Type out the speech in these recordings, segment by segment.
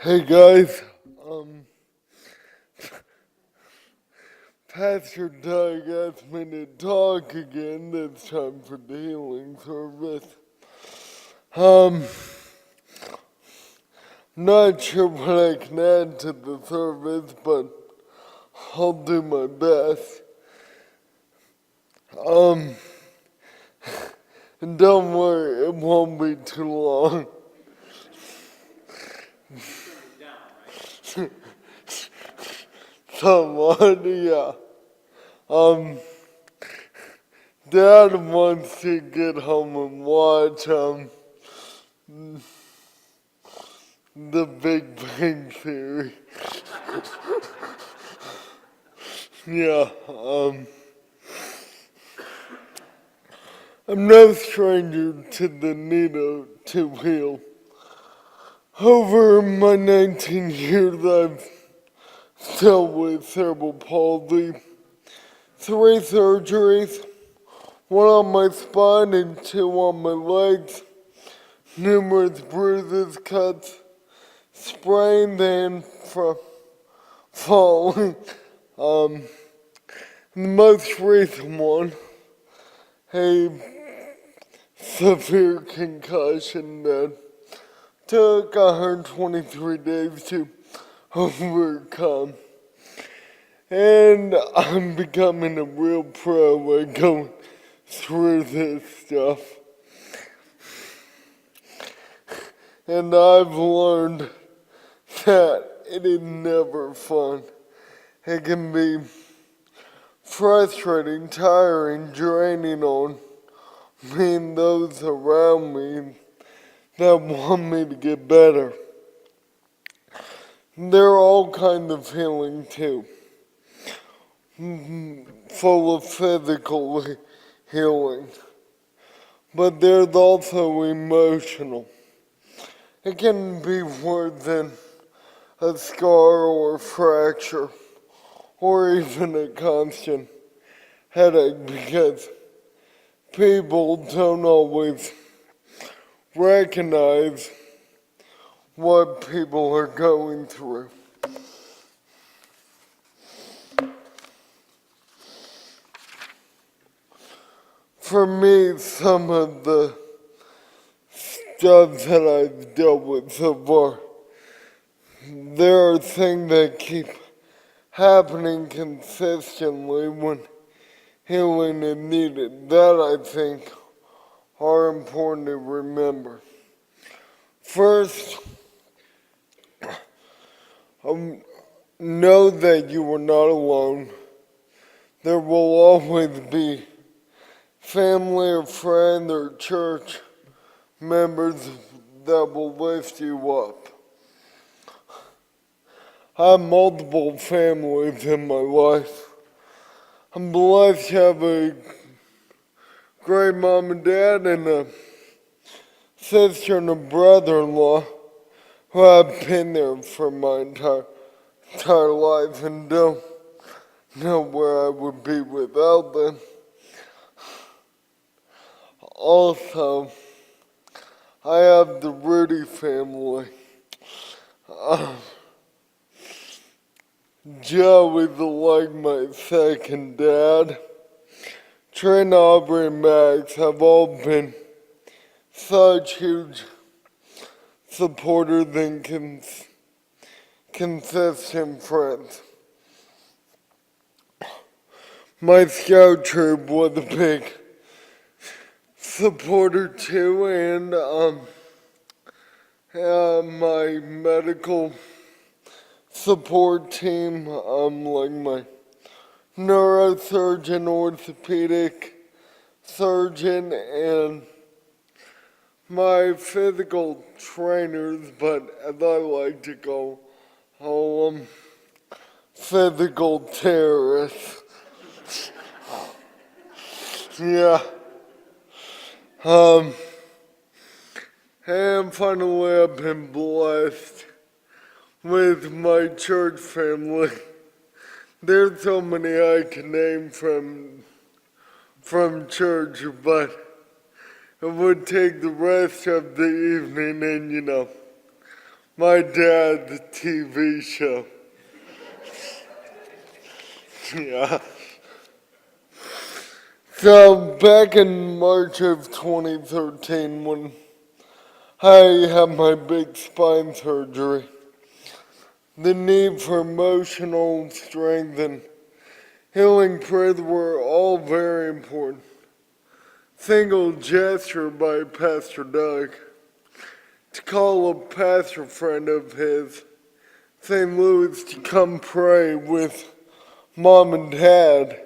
Hey guys, um, Pastor Doug asked me to talk again, this time for the healing service. Um, Not sure what I can add to the service, but I'll do my best. Um, and don't worry, it won't be too long. Somebody, yeah. Um, Dad wants to get home and watch, The Big Bang Theory. Yeah, I'm no stranger to the need to heal. Over my 19 years, I've dealt with cerebral palsy, 3 surgeries, one on my spine and 2 on my legs, numerous bruises, cuts, sprains, and from falling. The most recent one, a severe concussion that took 123 days to overcome. And I'm becoming a real pro at going through this stuff. And I've learned that it is never fun. It can be frustrating, tiring, draining on me and those around me that want me to get better. There are all kinds of healing too, full of physical healing, but there's also emotional. It can be worse than a scar or a fracture, or even a constant headache, because people don't always recognize what people are going through. For me, some of the stuff that I've dealt with so far, there are things that keep happening consistently when healing is needed that I think are important to remember. First, know that you are not alone. There will always be family or friend or church members that will lift you up. I have multiple families in my life. I'm blessed to have a great mom and dad and a sister and a brother-in-law who have been there for my entire life and don't know where I would be without them. Also, I have the Rudy family. Joe is like my second dad. Trent, Aubrey, and Max have all been such huge supporters and consistent friends. My scout troop was a big supporter too, and my medical support team, like my neurosurgeon, orthopedic surgeon, and my physical trainers, but as I like to call them, physical terrorists. Yeah. And finally, I've been blessed with my church family. There's so many I can name from church, but it would take the rest of the evening, and my dad's TV show. Yeah. So back in March of 2013 when I had my big spine surgery, the need for emotional strength and healing prayer were all very important. Single gesture by Pastor Doug to call a pastor friend of his, St. Louis, to come pray with mom and dad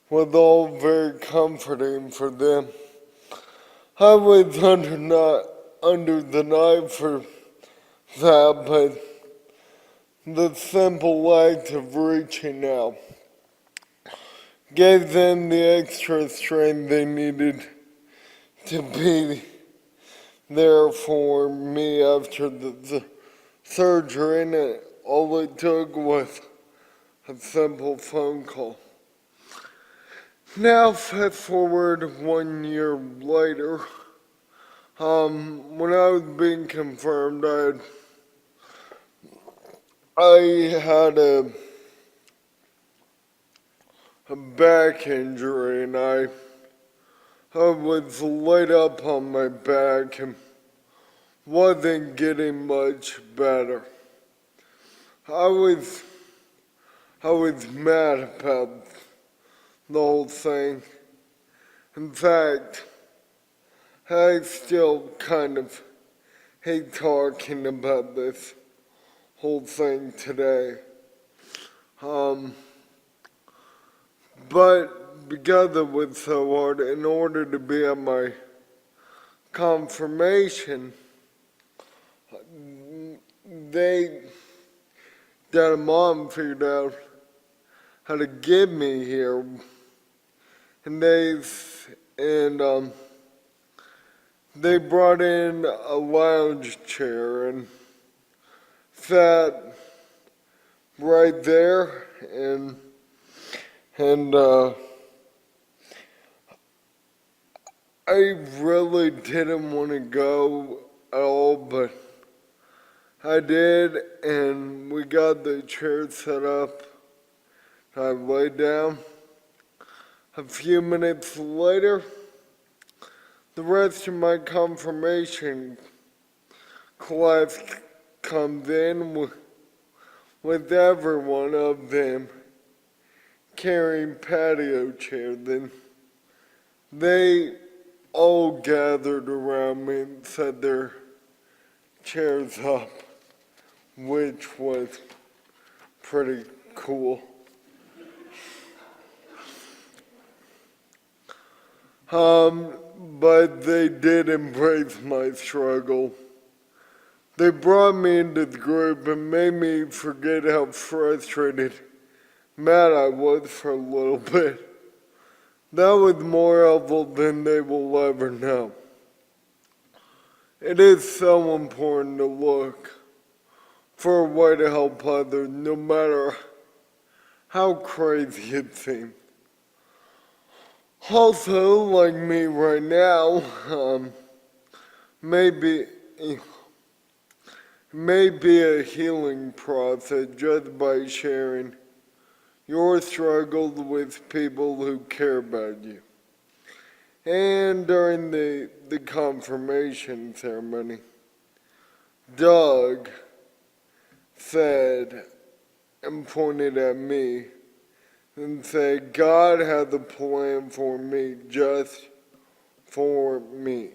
was all very comforting for them. I was under the knife for that, but the simple act of reaching out gave them the extra strength they needed to be there for me after the surgery, and all it took was a simple phone call. Now, fast forward 1 year later, when I was being confirmed, I had a back injury, and I was laid up on my back and wasn't getting much better. I was mad about the whole thing. In fact, I still kind of hate talking about this whole thing today. But because it was so hard, in order to be at my confirmation, Dad and Mom figured out how to get me here, and they brought in a lounge chair and sat right there, and I really didn't want to go at all, but I did, and we got the chair set up. I laid down. A few minutes later, the rest of my confirmation class comes in with every one of them carrying patio chairs. Then they all gathered around me and set their chairs up, which was pretty cool. But they did embrace my struggle. They brought me into the group and made me forget how frustrated, mad I was for a little bit. That was more helpful than they will ever know. It is so important to look for a way to help others, no matter how crazy it seems. Also, like me right now, maybe a healing process just by sharing your struggles with people who care about you. And during the confirmation ceremony, Doug said and pointed at me and said, God has a plan for me, just for me.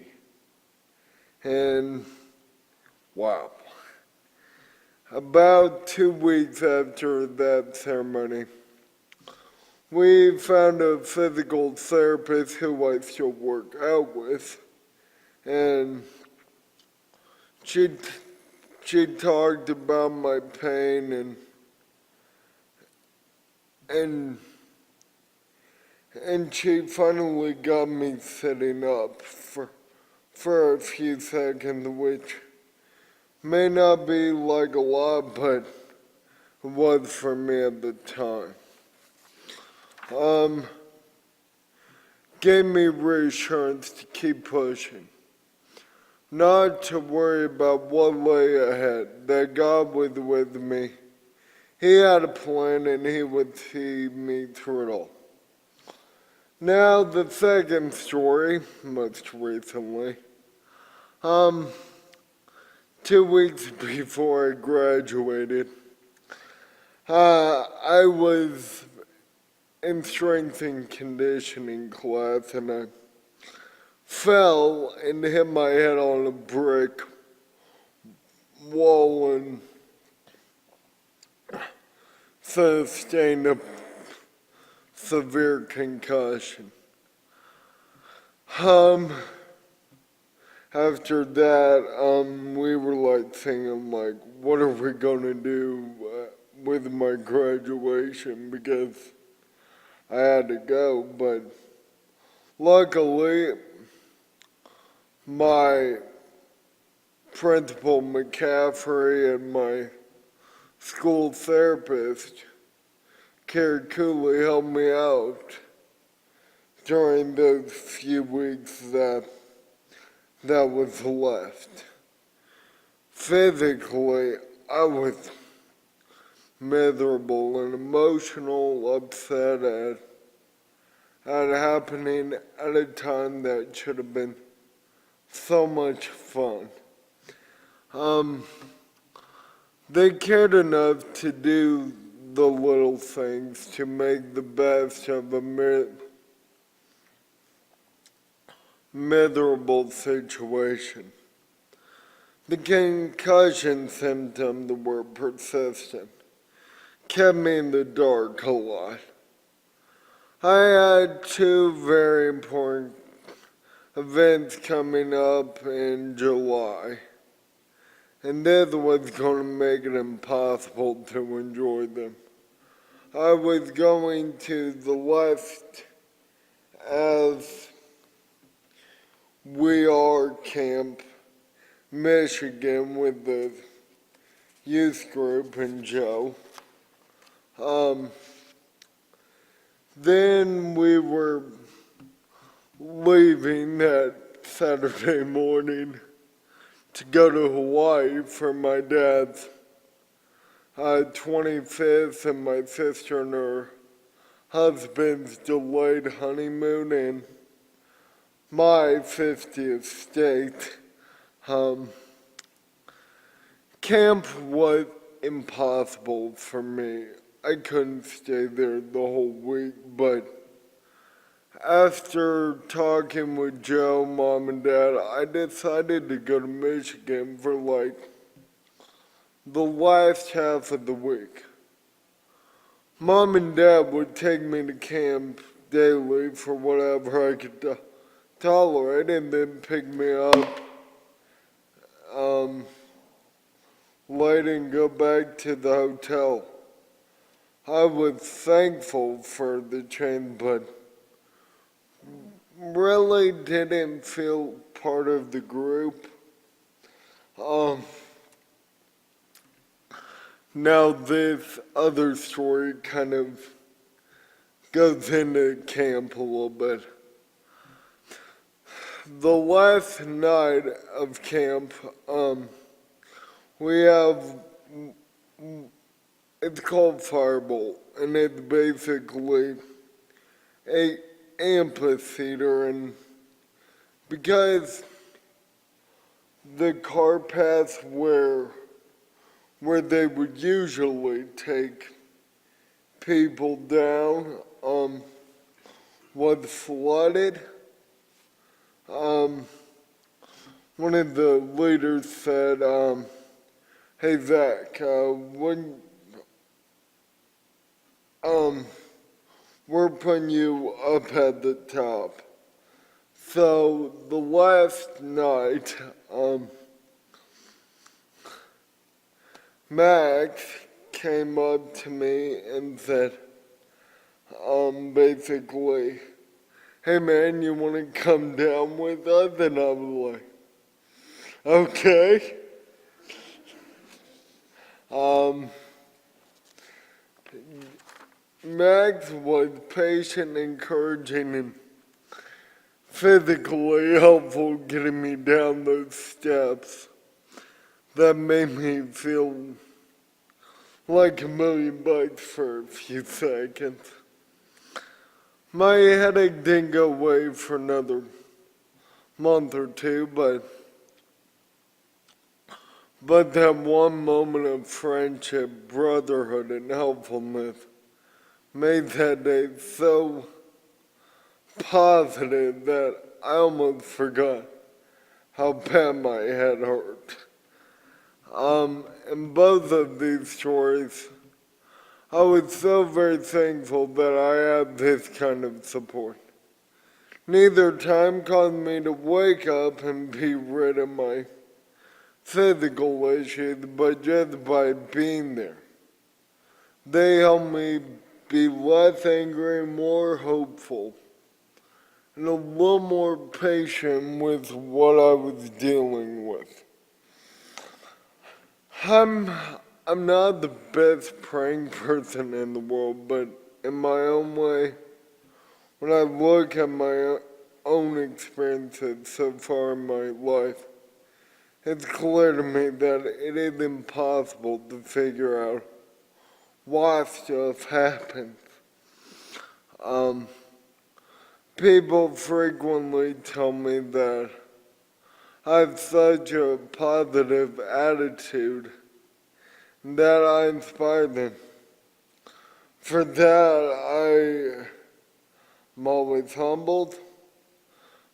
And wow. About 2 weeks after that ceremony, we found a physical therapist who I still work out with, and she talked about my pain and she finally got me sitting up for a few seconds, which may not be like a lot, but it was for me at the time. Gave me reassurance to keep pushing. not to worry about what lay ahead, that God was with me. He had a plan and he would see me through it all. Now the second story, most recently. 2 weeks before I graduated, I was in strength and conditioning class and I fell and hit my head on a brick wall and sustained a severe concussion. After that, we were like thinking like, what are we gonna do with my graduation, because I had to go, but luckily my principal McCaffrey and my school therapist Carrie Cooley helped me out during those few weeks that was left. Physically, I was miserable and emotional, upset at happening at a time that should have been so much fun. They cared enough to do the little things to make the best of a miserable situation. The concussion symptoms were persistent, kept me in the dark a lot. I had two very important events coming up in July, and this was going to make it impossible to enjoy them. I was going to the West as We Are Camp, Michigan, with the youth group and Joe. Then we were leaving that Saturday morning to go to Hawaii for my dad's 25th and my sister and her husband's delayed honeymoon and my 50th state. Camp was impossible for me. I couldn't stay there the whole week, but after talking with Joe, Mom, and Dad, I decided to go to Michigan for like the last half of the week. Mom and Dad would take me to camp daily for whatever I could tolerate and then pick me up late and go back to the hotel. I was thankful for the change, but really didn't feel part of the group. Now this other story kind of goes into camp a little bit. The last night of camp, we have, it's called Firebolt, and it's basically a amphitheater, and because the car path where they would usually take people down was flooded. One of the leaders said, hey Zack, we're putting you up at the top. So the last night, Max came up to me and said, basically, hey man, you want to come down with us? And I was like, okay. Max was patient, encouraging, and physically helpful getting me down those steps that made me feel like $1,000,000 for a few seconds. My headache didn't go away for another month or two, but that one moment of friendship, brotherhood, and helpfulness made that day so positive that I almost forgot how bad my head hurt. In both of these stories, I was so very thankful that I had this kind of support. Neither time caused me to wake up and be rid of my physical issues, but just by being there. They helped me be less angry, more hopeful, and a little more patient with what I was dealing with. I'm not the best praying person in the world, but in my own way, when I look at my own experiences so far in my life, it's clear to me that it is impossible to figure out why stuff happens. People frequently tell me that I have such a positive attitude that I inspire them. For that, I'm always humbled,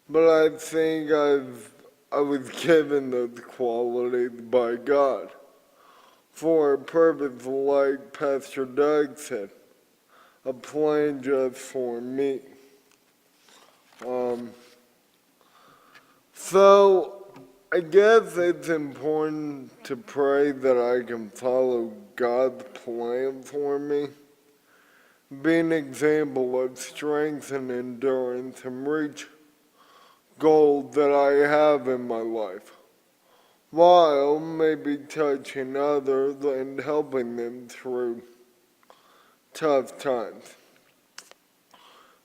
but I think I was given those qualities by God for a purpose, like Pastor Doug said, a plan just for me. So I guess it's important to pray that I can follow God's plan for me, be an example of strength and endurance, and reach goals that I have in my life, while maybe touching others and helping them through tough times.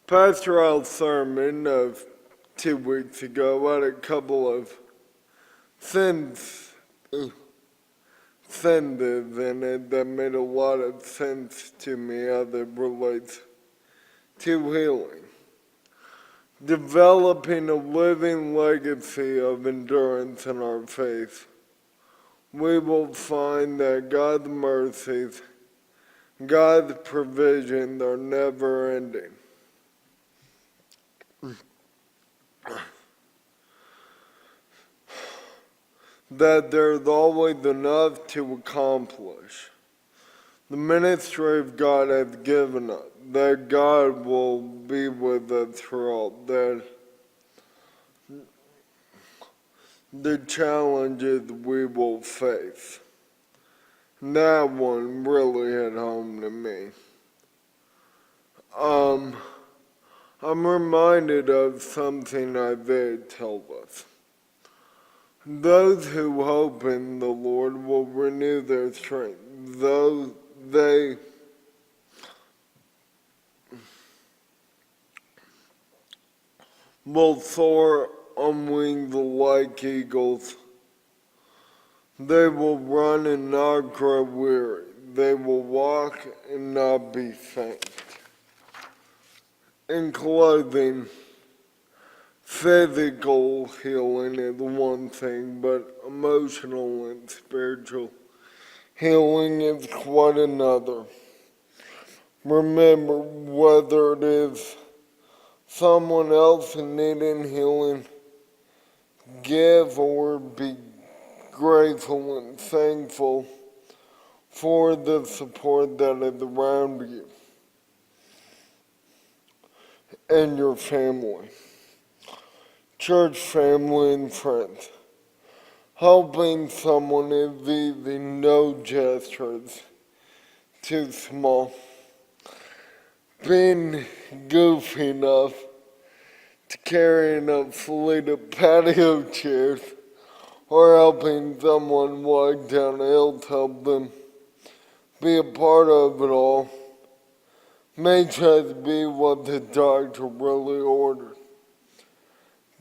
Pastor Al's sermon of 2 weeks ago had a couple of sentences in it that made a lot of sense to me as it relates to healing. Developing a living legacy of endurance in our faith, we will find that God's mercies, God's provisions are never ending. That there's always enough to accomplish. The ministry of God has given us, that God will be with us throughout, that the challenges we will face. And that one really hit home to me. I'm reminded of something Isaiah tells us. Those who hope in the Lord will renew their strength. Those they will soar on wings like eagles. They will run and not grow weary. They will walk and not be faint. In clothing, physical healing is one thing, but emotional and spiritual healing is quite another. Remember, whether it is someone else needing healing, give or be grateful and thankful for the support that is around you and your family, church family, and friends. Helping someone is easy, no gestures too small. Being goofy enough to carry a fleet of patio chairs or helping someone walk down a hill to help them be a part of it all may just be what the doctor really ordered.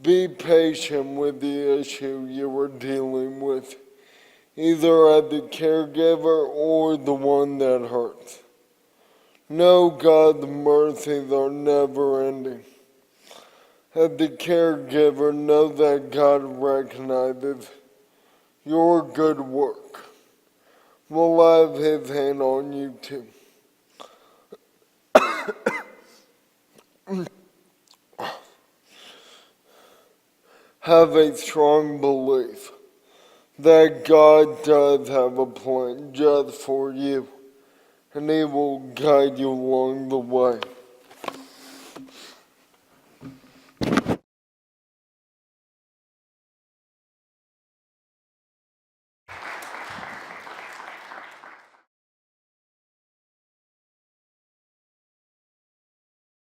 Be patient with the issue you are dealing with, either as the caregiver or the one that hurts. Know God's mercies are never ending. As the caregiver, know that God recognizes your good work. Will have His hand on you too. Have a strong belief that God does have a plan just for you, and He will guide you along the way.